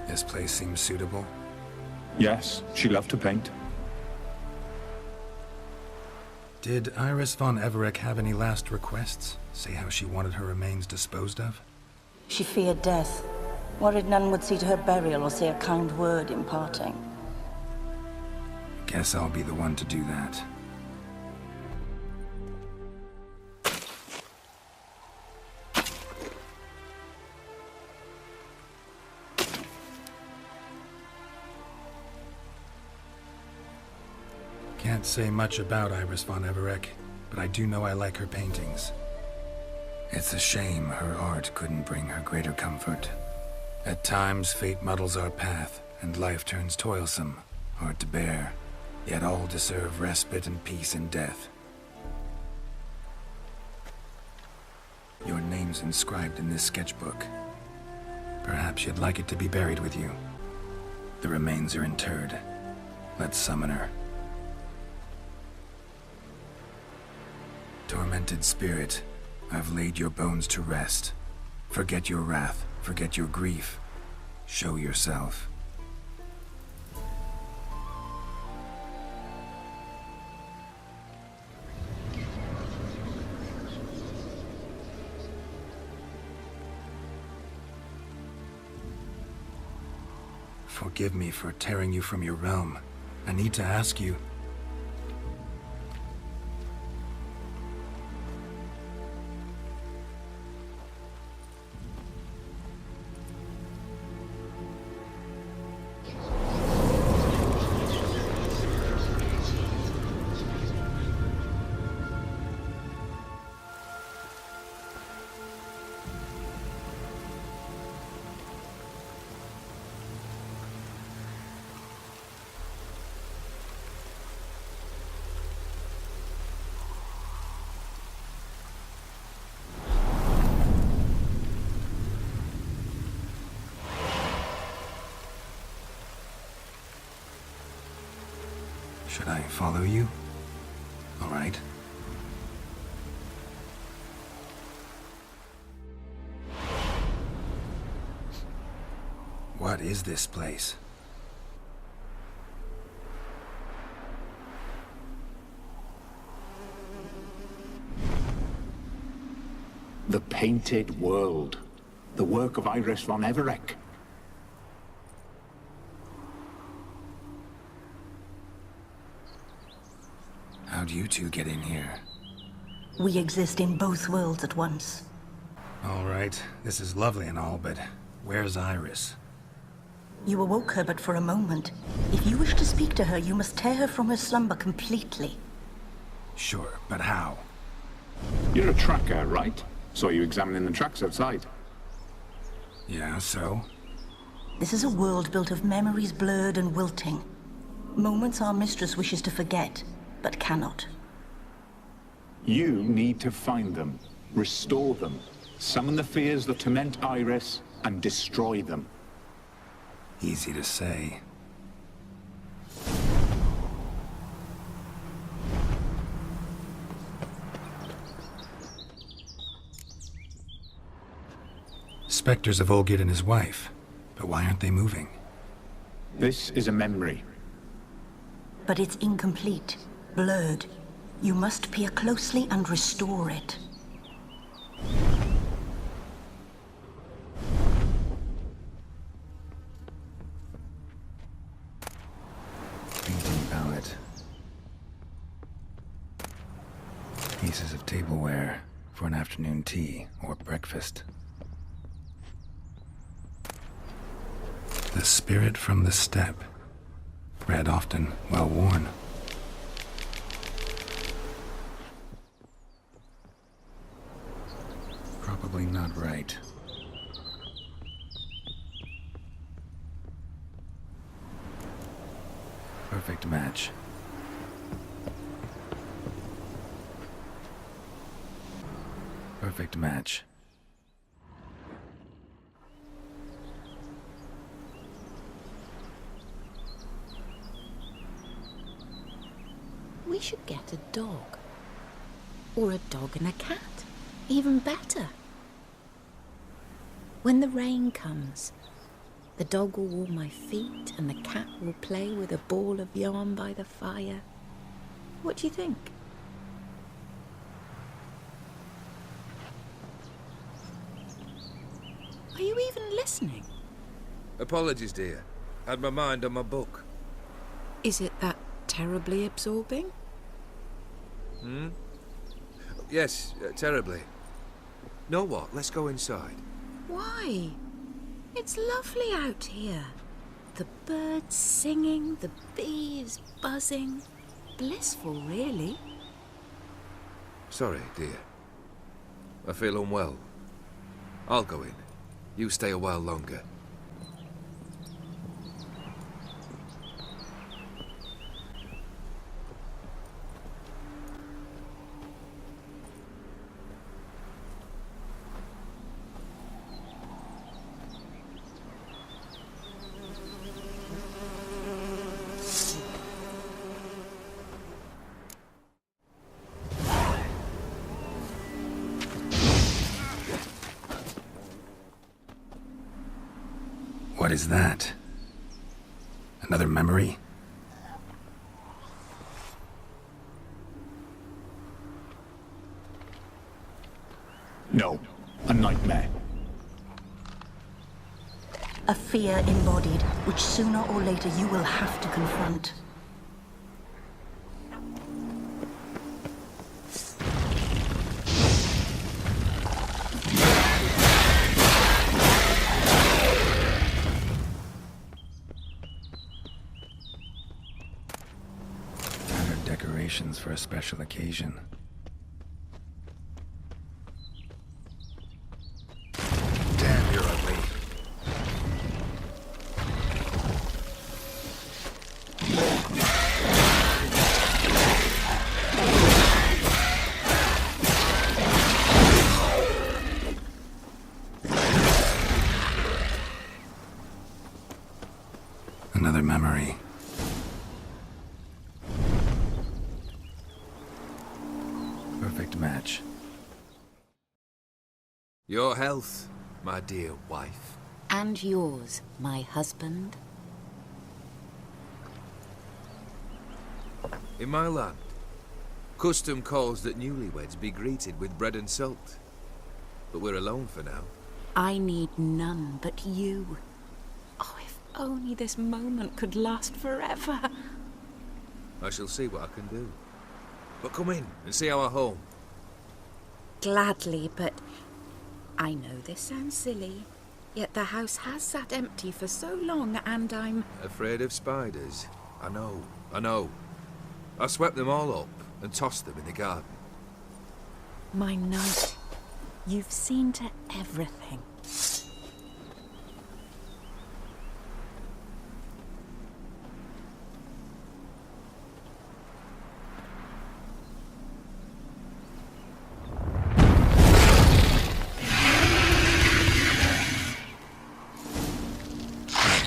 This place seems suitable. Yes, she loved to paint. Did Iris von Everec have any last requests? Say how she wanted her remains disposed of? She feared death. Worried none would see to her burial or say a kind word in parting. Guess I'll be the one to do that. Can't say much about Iris von Everec, but I do know I like her paintings. It's a shame her art couldn't bring her greater comfort. At times, fate muddles our path, and life turns toilsome, hard to bear. Yet all deserve respite and peace in death. Your name's inscribed in this sketchbook. Perhaps you'd like it to be buried with you. The remains are interred. Let's summon her. Tormented spirit, I've laid your bones to rest. Forget your wrath, forget your grief. Show yourself. Forgive me for tearing you from your realm. I need to ask you. Should I follow you? All right. What is this place? The Painted World. The work of Iris von Everec. How'd you two get in here? We exist in both worlds at once. All right, this is lovely and all, but where's Iris? You awoke her but for a moment. If you wish to speak to her, you must tear her from her slumber completely. Sure, but how? You're a tracker, right? Saw you examining the tracks outside. Yeah, so? This is a world built of memories blurred and wilting. Moments our mistress wishes to forget, but cannot. You need to find them, restore them, summon the fears that torment Iris, and destroy them. Easy to say. Spectres of Olgid and his wife, but why aren't they moving? This is a memory. But it's incomplete, blurred. You must peer closely and restore it. Painting palette. Pieces of tableware for an afternoon tea or breakfast. The spirit from the steppe. Read often, well worn. Probably not right. Perfect match. Perfect match. We should get a dog. Or a dog and a cat. Even better. When the rain comes, The dog will warm my feet and the cat will play with a ball of yarn by the fire. What do you think? Are you even listening? Apologies, dear. Had my mind on my book. Is it that terribly absorbing? Yes, terribly. Know what? Let's go inside. Why? It's lovely out here. The birds singing, the bees buzzing. Blissful, really. Sorry, dear. I feel unwell. I'll go in. You stay a while longer. What is that? Another memory? No, a nightmare. A fear embodied, which sooner or later you will have to confront. Decorations for a special occasion. Damn, you're ugly. Another memory. Perfect match. Your health, my dear wife. And yours, my husband. In my land, custom calls that newlyweds be greeted with bread and salt. But we're alone for now. I need none but you. Oh, if only this moment could last forever. I shall see what I can do. But come in and see our home. Gladly, but I know this sounds silly, yet the house has sat empty for so long and I'm... Afraid of spiders? I know. I swept them all up and tossed them in the garden. My knight, you've seen to everything.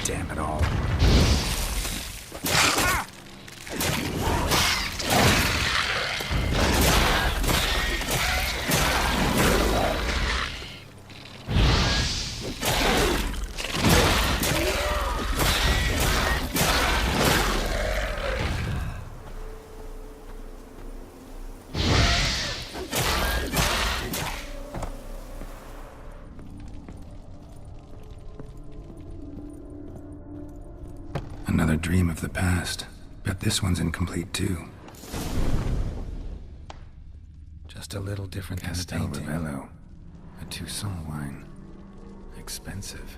Damn it all. Another dream of the past. Bet this one's incomplete too. Just a little different than the painting. Ravello. A Toussaint wine. Expensive.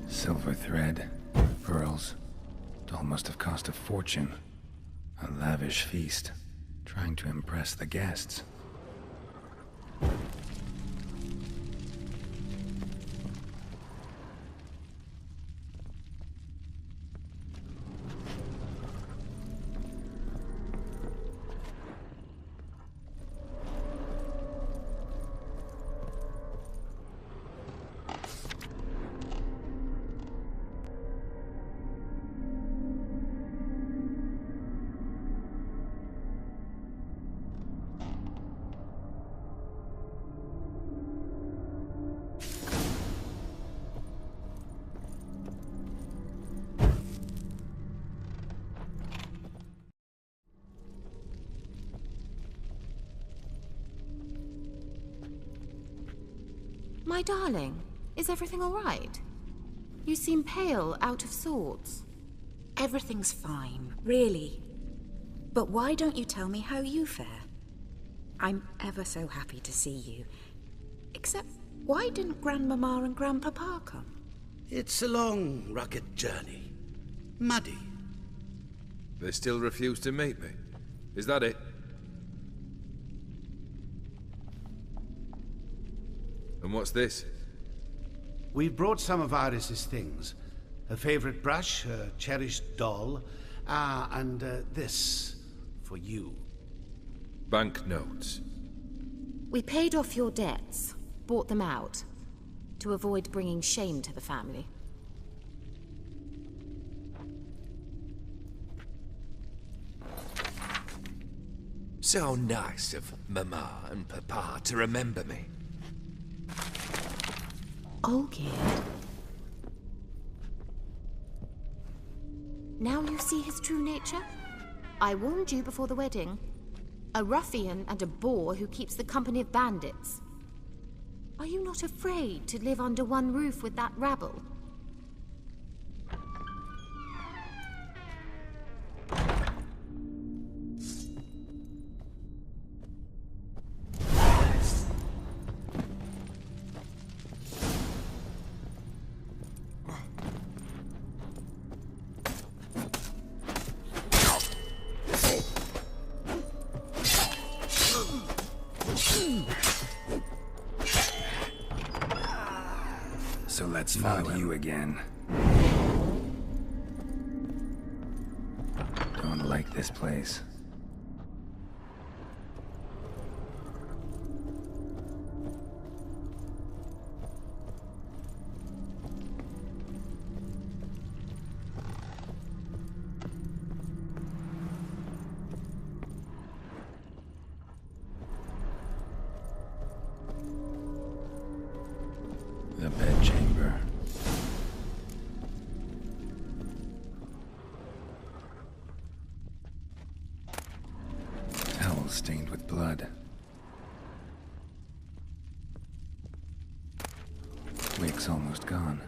Silver thread, pearls. It all must have cost a fortune. A lavish feast, trying to impress the guests. My darling, is everything all right? You seem pale, out of sorts. Everything's fine, really. But why don't you tell me how you fare? I'm ever so happy to see you. Except, why didn't Grandmama and Grandpapa come? It's a long, rugged journey. Muddy. They still refuse to meet me. Is that it? And what's this? We've brought some of Iris's things. Her favorite brush, her cherished doll, and this for you. Banknotes. We paid off your debts, bought them out, to avoid bringing shame to the family. So nice of Mama and Papa to remember me. Olgierd. Now you see his true nature? I warned you before the wedding. A ruffian and a boor who keeps the company of bandits. Are you not afraid to live under one roof with that rabble? So let's find you again. Don't like this place. The bedchamber. Towel stained with blood. Wick's almost gone.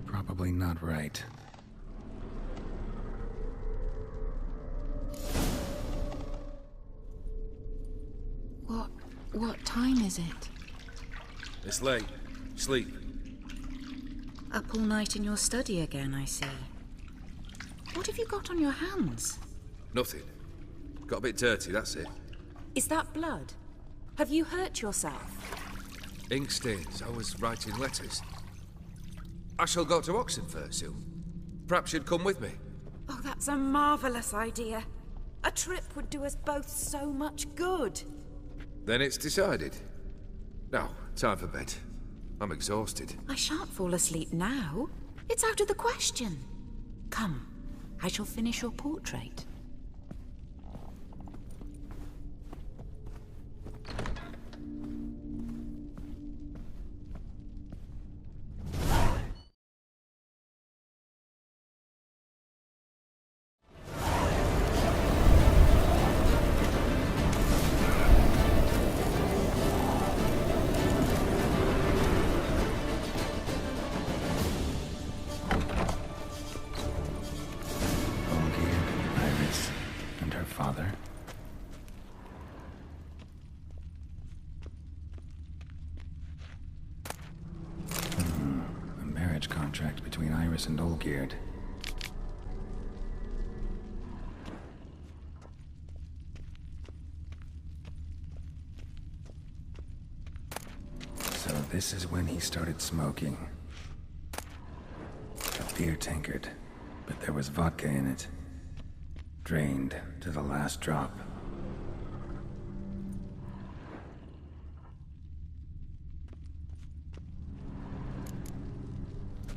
Probably not right. What time is it? It's late. Sleep. Up all night in your study again, I see. What have you got on your hands? Nothing. Got a bit dirty, that's it. Is that blood? Have you hurt yourself? Ink stains. I was writing letters. I shall go to Oxenfurt soon. Perhaps you'd come with me. Oh, that's a marvelous idea. A trip would do us both so much good. Then it's decided. Now, time for bed. I'm exhausted. I shan't fall asleep now. It's out of the question. Come, I shall finish your portrait. Father? A marriage contract between Iris and Olgierd. So this is when he started smoking. A beer tankard, but there was vodka in it. Drained to the last drop.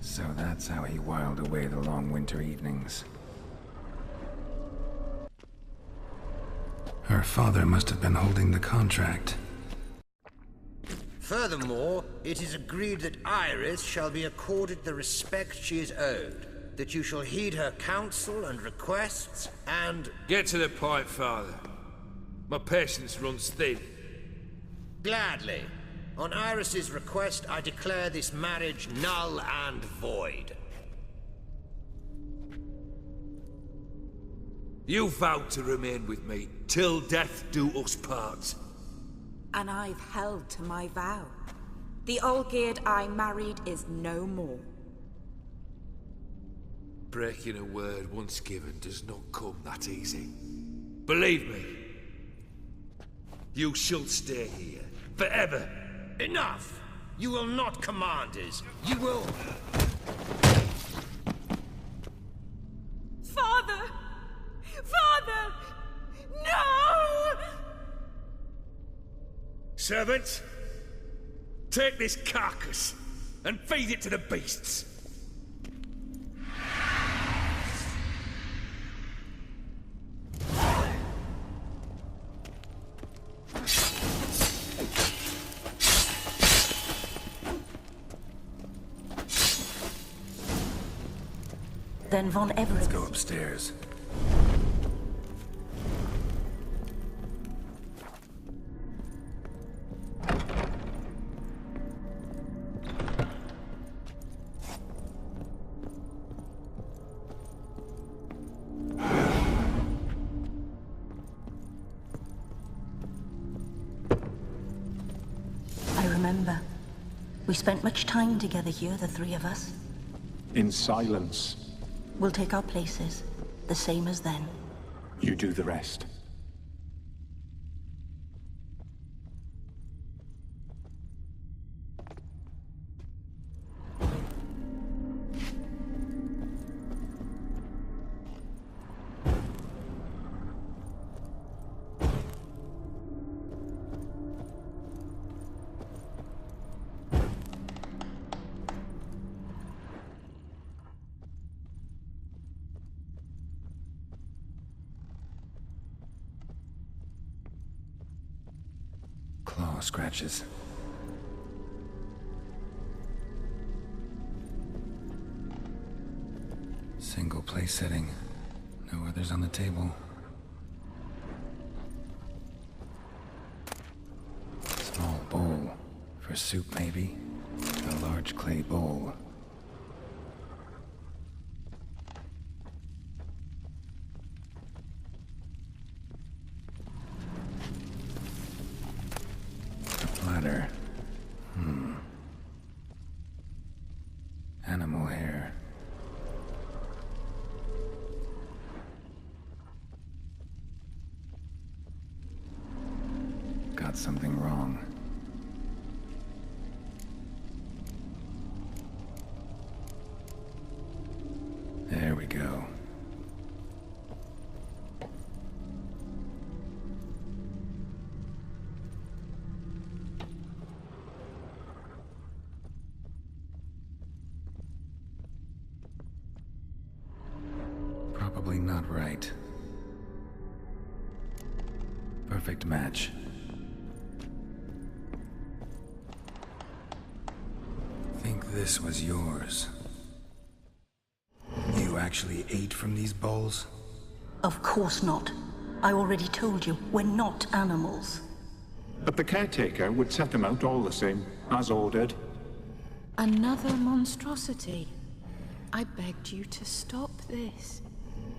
So that's how he whiled away the long winter evenings. Her father must have been holding the contract. Furthermore, it is agreed that Iris shall be accorded the respect she is owed. that you shall heed her counsel and requests, and... Get to the point, Father. My patience runs thin. Gladly. On Iris's request, I declare this marriage null and void. You vowed to remain with me till death do us part. And I've held to my vow. The Olgierd I married is no more. Breaking a word once given does not come that easy. Believe me. You shall stay here, forever. Enough! You will not command us. You will... Father! Father! No! Servants, take this carcass and feed it to the beasts. Then Von Everett... Let's go upstairs. I remember. We spent much time together here, the three of us. In silence. We'll take our places, the same as then. You do the rest. Claw scratches. Single place setting. No others on the table. Small bowl. For soup, maybe? A large clay bowl. Platter. Animal hair. Got something wrong. There we go. Probably not right. Perfect match. Think this was yours. You actually ate from these bowls? Of course not. I already told you, we're not animals. But the caretaker would set them out all the same, as ordered. Another monstrosity. I begged you to stop this.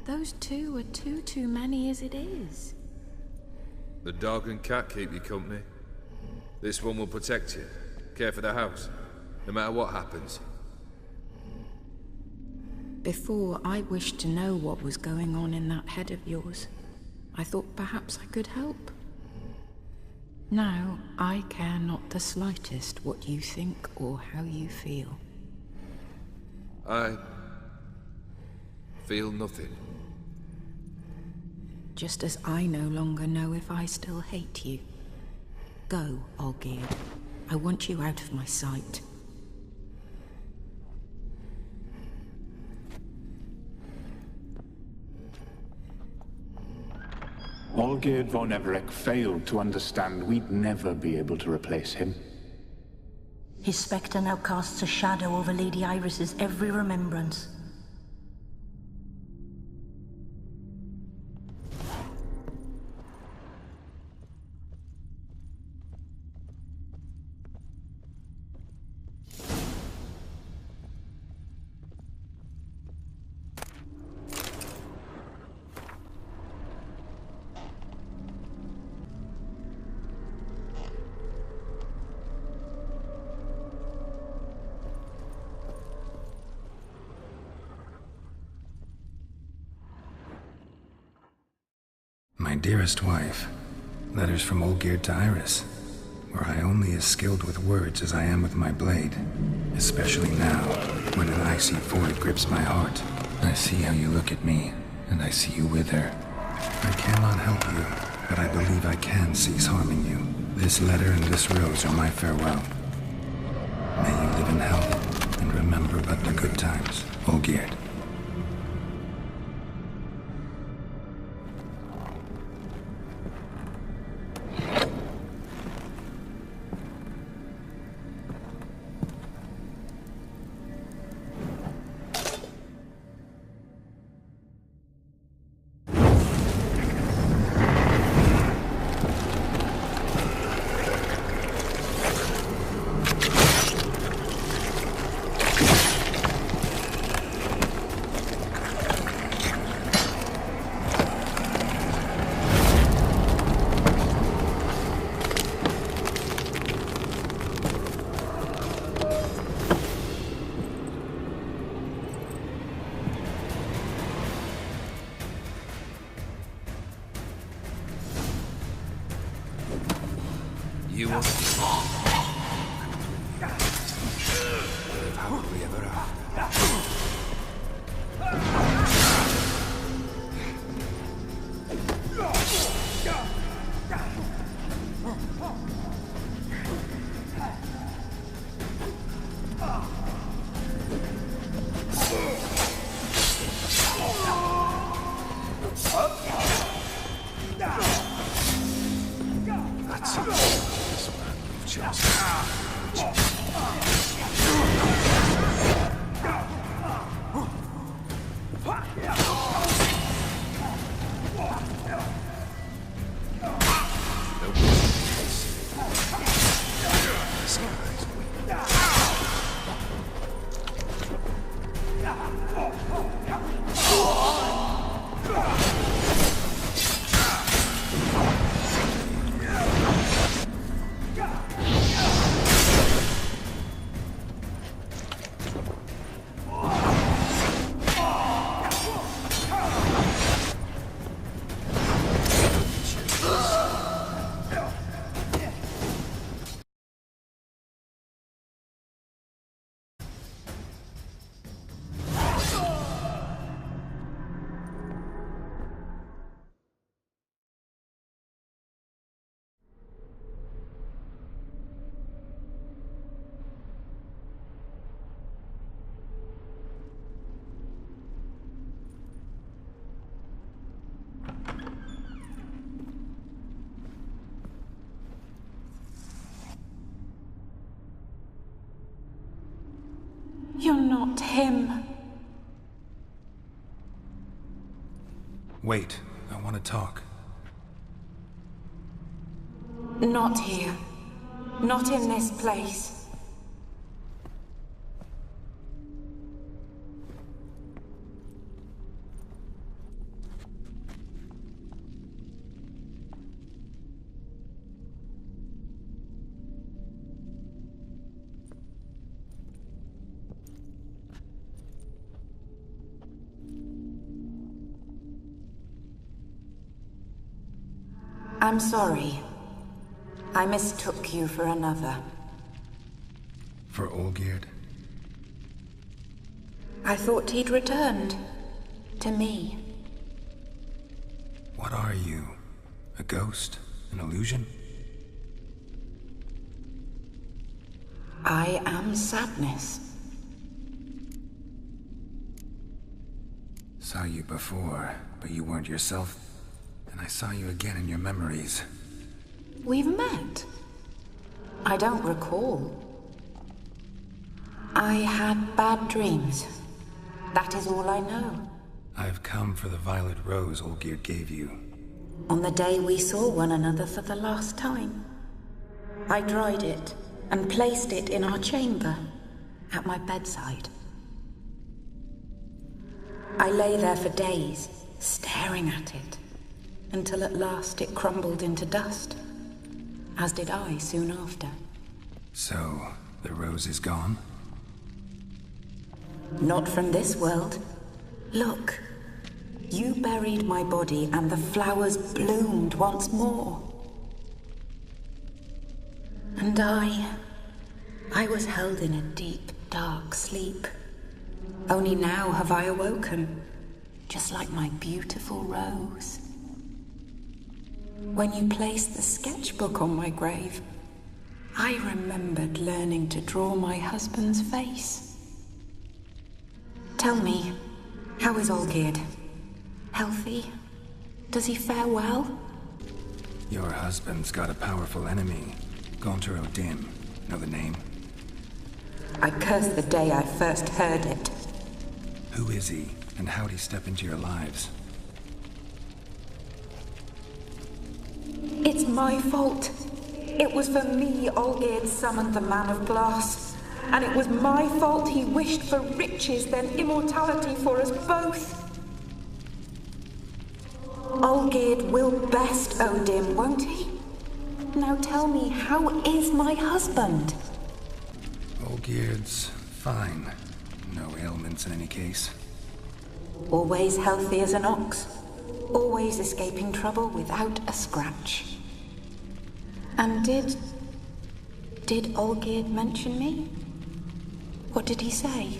Those two are too many as it is. The dog and cat keep you company. This one will protect you, care for the house, no matter what happens. Before, I wished to know what was going on in that head of yours. I thought perhaps I could help. Now, I care not the slightest what you think or how you feel. I feel nothing. Just as I no longer know if I still hate you. Go, Olgierd. I want you out of my sight. Olgierd von Everett failed to understand we'd never be able to replace him. His spectre now casts a shadow over Lady Iris's every remembrance. My dearest wife, letters from Olgierd to Iris, where I only as skilled with words as I am with my blade, especially now, when an icy void grips my heart. I see how you look at me, and I see you with her. I cannot help you, but I believe I can cease harming you. This letter and this rose are my farewell. May you live in health, and remember but the good times, Olgierd. You will live happily ever after. That's it. This man you've chosen. You're not him. Wait, I want to talk. Not here. Not in this place. I'm sorry. I mistook you for another. For Olgierd? I thought he'd returned. To me. What are you? A ghost? An illusion? I am sadness. Saw you before, but you weren't yourself. And I saw you again in your memories. We've met? I don't recall. I had bad dreams. That is all I know. I've come for the violet rose Olgierd gave you. On the day we saw one another for the last time, I dried it and placed it in our chamber, at my bedside. I lay there for days, staring at it, until at last it crumbled into dust, as did I soon after. So, the rose is gone? Not from this world. Look, You buried my body and the flowers bloomed once more. And I was held in a deep, dark sleep. Only now have I awoken, just like my beautiful rose. When you placed the sketchbook on my grave, I remembered learning to draw my husband's face. Tell me, how is Olgierd? Healthy? Does he fare well? Your husband's got a powerful enemy. Gaunter Dim. Know the name? I curse the day I first heard it. Who is he, and how'd he step into your lives? It's my fault. It was for me Olgierd summoned the Man of Glass. And it was my fault he wished for riches, then immortality for us both. Olgierd will best Odin, won't he? Now tell me, how is my husband? Olgierd's fine. No ailments in any case. Always healthy as an ox. Always escaping trouble without a scratch. And did Olgierd mention me? What did he say?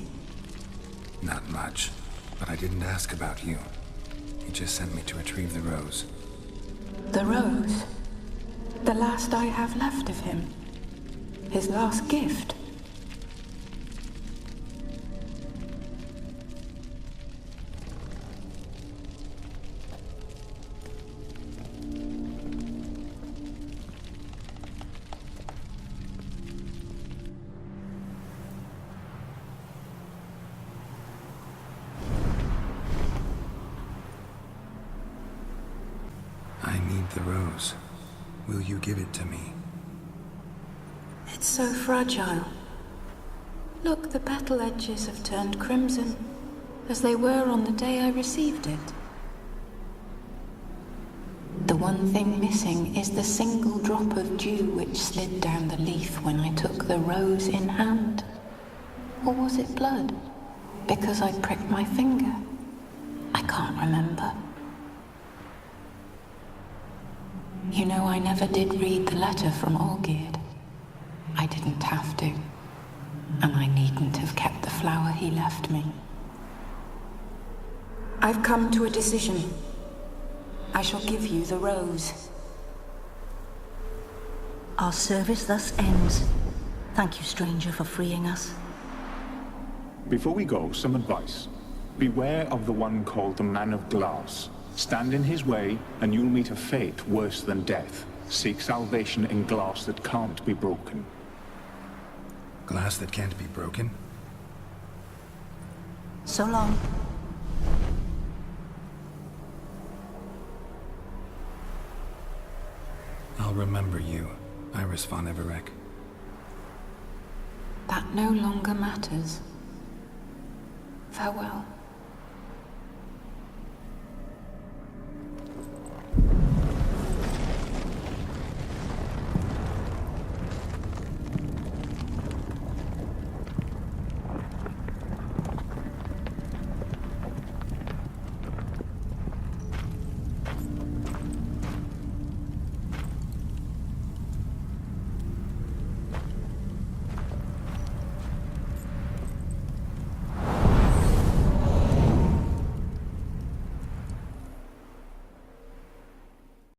Not much, but I didn't ask about you. He just sent me to retrieve the rose. The rose? The last I have left of him. His last gift. I need the rose. Will you give it to me? It's so fragile. Look, the petal edges have turned crimson, as they were on the day I received it. The one thing missing is the single drop of dew which slid down the leaf when I took the rose in hand. Or was it blood? Because I pricked my finger. I can't remember. You know, I never did read the letter from Olgierd. I didn't have to. And I needn't have kept the flower he left me. I've come to a decision. I shall give you the rose. Our service thus ends. Thank you, stranger, for freeing us. Before we go, some advice. Beware of the one called the Man of Glass. Stand in his way, and you'll meet a fate worse than death. Seek salvation in glass that can't be broken. Glass that can't be broken? So long. I'll remember you, Iris von Everec. That no longer matters. Farewell.